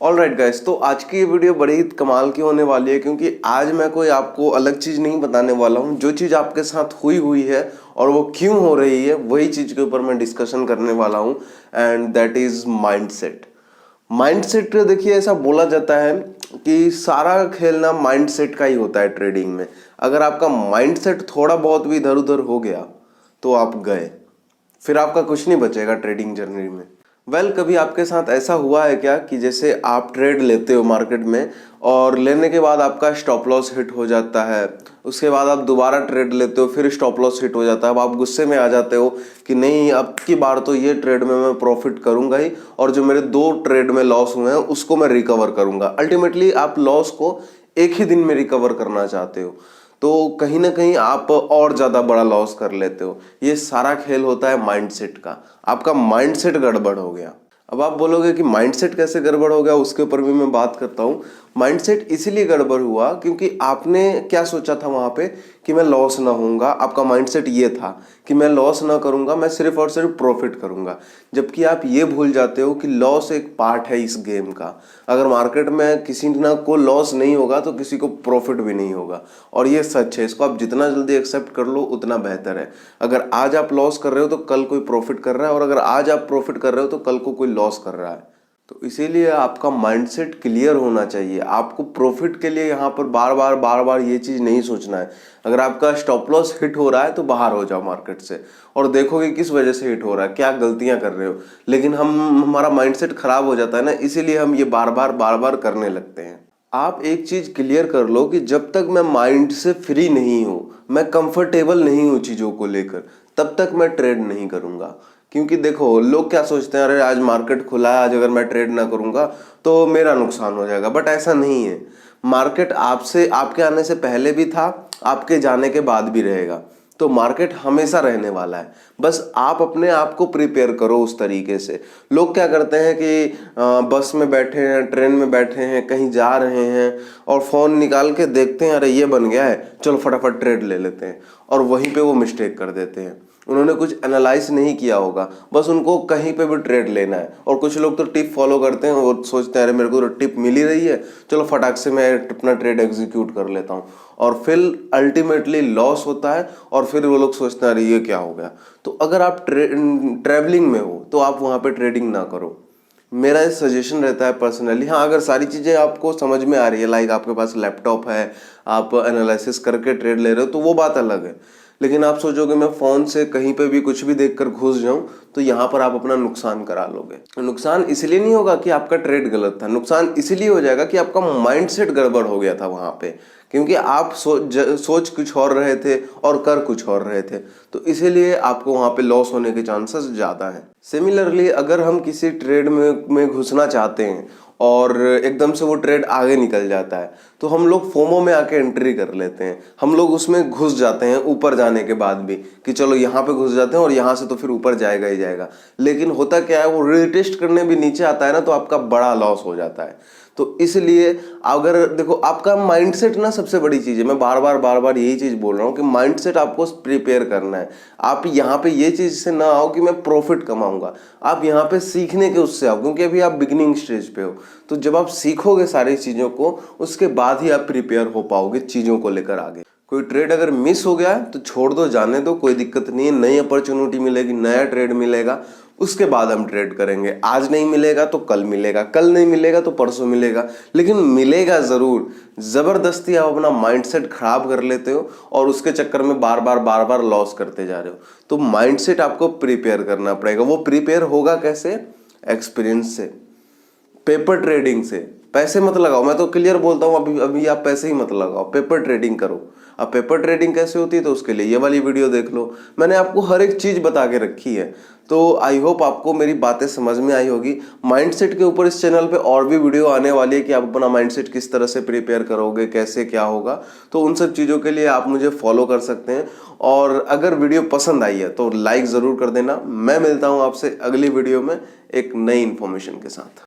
Alright guys, तो आज की ये वीडियो बड़ी ही कमाल की होने वाली है क्योंकि आज मैं कोई आपको अलग चीज़ नहीं बताने वाला हूँ। जो चीज़ आपके साथ हुई हुई है और वो क्यों हो रही है वही चीज़ के ऊपर मैं डिस्कशन करने वाला हूँ, and that is mindset. Mindset देखिए, ऐसा बोला जाता है कि सारा खेल ना माइंडसेट का ही होता है ट्रेडिंग में। अगर आपका माइंडसेट थोड़ा बहुत भी इधर उधर हो गया तो आप गए, फिर आपका कुछ नहीं बचेगा ट्रेडिंग जर्नी में। कभी आपके साथ ऐसा हुआ है क्या कि जैसे आप ट्रेड लेते हो मार्केट में और लेने के बाद आपका स्टॉप लॉस हिट हो जाता है, उसके बाद आप दोबारा ट्रेड लेते हो, फिर स्टॉप लॉस हिट हो जाता है। अब आप गुस्से में आ जाते हो कि नहीं, अब की बार तो ये ट्रेड में मैं प्रॉफिट करूंगा ही, और जो मेरे 2 ट्रेड में लॉस हुए हैं उसको मैं रिकवर करूंगा। अल्टीमेटली आप लॉस को एक ही दिन में रिकवर करना चाहते हो, तो कहीं ना कहीं आप और ज़्यादा बड़ा लॉस कर लेते हो। ये सारा खेल होता है माइंडसेट का। आपका माइंडसेट गड़बड़ हो गया। अब आप बोलोगे कि माइंडसेट कैसे गड़बड़ हो गया, उसके ऊपर भी मैं बात करता हूँ। माइंडसेट इसीलिए गड़बड़ हुआ क्योंकि आपने क्या सोचा था वहाँ पे कि मैं लॉस ना होऊंगा। आपका माइंडसेट ये था कि मैं लॉस ना करूंगा, मैं सिर्फ और सिर्फ प्रॉफिट करूंगा। जबकि आप ये भूल जाते हो कि लॉस एक पार्ट है इस गेम का। अगर मार्केट में किसी ना को लॉस नहीं होगा तो किसी को प्रॉफिट भी नहीं होगा, और ये सच है। इसको आप जितना जल्दी एक्सेप्ट कर लो उतना बेहतर है। अगर आज आप लॉस कर रहे हो तो कल कोई प्रॉफिट कर रहा है, और अगर आज आप प्रॉफिट कर रहे हो तो कल को कोई लॉस कर रहा है। तो इसीलिए आपका माइंडसेट क्लियर होना चाहिए। आपको प्रॉफिट के लिए यहाँ पर बार बार ये चीज़ नहीं सोचना है। अगर आपका स्टॉप लॉस हिट हो रहा है तो बाहर हो जाओ मार्केट से, और देखोगे किस वजह से हिट हो रहा है, क्या गलतियां कर रहे हो। लेकिन हमारा माइंडसेट खराब हो जाता है ना, इसीलिए हम ये बार बार करने लगते हैं। आप एक चीज क्लियर कर लो कि जब तक मैं माइंड से फ्री नहीं हूं, मैं कंफर्टेबल नहीं हूं चीजों को लेकर, तब तक मैं ट्रेड नहीं करूंगा। क्योंकि देखो, लोग क्या सोचते हैं, अरे आज मार्केट खुला है, आज अगर मैं ट्रेड ना करूंगा तो मेरा नुकसान हो जाएगा। बट ऐसा नहीं है। मार्केट आपसे, आपके आने से पहले भी था, आपके जाने के बाद भी रहेगा। तो मार्केट हमेशा रहने वाला है। बस आप अपने आप को प्रिपेयर करो उस तरीके से। लोग क्या करते हैं कि बस में बैठे हैं, ट्रेन में बैठे हैं, कहीं जा रहे हैं और फोन निकाल के देखते हैं, अरे ये बन गया है, चलो फटाफट ट्रेड ले लेते हैं, और वहीं पे वो मिस्टेक कर देते हैं। उन्होंने कुछ एनालाइज नहीं किया होगा, बस उनको कहीं पे भी ट्रेड लेना है। और कुछ लोग तो टिप फॉलो करते हैं और सोचते हैं अरे मेरे को तो टिप मिल ही रही है, चलो फटाक से मैं अपना ट्रेड एग्जीक्यूट कर लेता हूँ, और फिर अल्टीमेटली लॉस होता है। और फिर वो लोग सोचते हैं अरे ये क्या हो गया। तो अगर आप ट्रैवलिंग में हो तो आप वहाँ पे ट्रेडिंग ना करो। मेरा ये सजेशन रहता है पर्सनली। हाँ, अगर सारी चीज़ें आपको समझ में आ रही है, लाइक आपके पास लैपटॉप है, आप एनालिसिस करके ट्रेड ले रहे हो, तो वो बात अलग है। लेकिन आप सोचोगे मैं फ़ोन से कहीं पे भी कुछ भी देखकर घुस जाऊं, तो यहाँ पर आप अपना नुकसान करा लोगे। नुकसान इसलिए नहीं होगा कि आपका ट्रेड गलत था, नुकसान इसलिए हो जाएगा कि आपका माइंडसेट गड़बड़ हो गया था वहाँ पे। क्योंकि आप सोच कुछ और रहे थे और कर कुछ और रहे थे, तो इसीलिए आपको वहाँ पे लॉस होने के चांसेस ज़्यादा हैं। सिमिलरली, अगर हम किसी ट्रेड में घुसना चाहते हैं और एकदम से वो ट्रेड आगे निकल जाता है, तो हम लोग फोमो में आके एंट्री कर लेते हैं। हम लोग उसमें घुस जाते हैं ऊपर जाने के बाद भी कि चलो यहाँ पे घुस जाते हैं और यहाँ से तो फिर ऊपर जाएगा ही जाएगा। लेकिन होता क्या है, वो रीटेस्ट करने भी नीचे आता है ना, तो आपका बड़ा लॉस हो जाता है। तो इसलिए अगर देखो, आपका माइंडसेट ना सबसे बड़ी चीज़ है। मैं बार बार यही चीज़ बोल रहा हूँ कि माइंडसेट आपको प्रिपेयर करना है। आप यहाँ पे ये चीज़ से ना आओ कि मैं प्रॉफिट कमाऊंगा, आप यहाँ पे सीखने के उससे आओ, क्योंकि अभी आप बिगिनिंग स्टेज पे हो। तो जब आप सीखोगे सारी चीज़ों को, उसके बाद ही आप प्रिपेयर हो पाओगे चीज़ों को लेकर आगे। कोई ट्रेड अगर मिस हो गया तो छोड़ दो, जाने दो, कोई दिक्कत नहीं है। नई अपॉर्चुनिटी मिलेगी, नया ट्रेड मिलेगा, उसके बाद हम ट्रेड करेंगे। आज नहीं मिलेगा तो कल मिलेगा, कल नहीं मिलेगा तो परसों मिलेगा, लेकिन मिलेगा जरूर। जबरदस्ती आप अपना माइंडसेट खराब कर लेते हो और उसके चक्कर में बार बार लॉस करते जा रहे हो। तो माइंडसेट आपको प्रिपेयर करना पड़ेगा। वो प्रिपेयर होगा कैसे? एक्सपीरियंस से, पेपर ट्रेडिंग से। पैसे मत लगाओ, मैं तो क्लियर बोलता हूँ, अभी आप पैसे ही मत लगाओ, पेपर ट्रेडिंग करो। अब पेपर ट्रेडिंग कैसे होती है, तो उसके लिए ये वाली वीडियो देख लो। मैंने आपको हर एक चीज बता के रखी है। तो आई होप आपको मेरी बातें समझ में आई होगी। माइंडसेट के ऊपर इस चैनल पे और भी वीडियो आने वाली है कि आप अपना माइंडसेट किस तरह से प्रिपेयर करोगे, कैसे क्या होगा। तो उन सब चीज़ों के लिए आप मुझे फॉलो कर सकते हैं। और अगर वीडियो पसंद आई है तो लाइक ज़रूर कर देना। मैं मिलता हूँ आपसे अगली वीडियो में एक नई इन्फॉर्मेशन के साथ।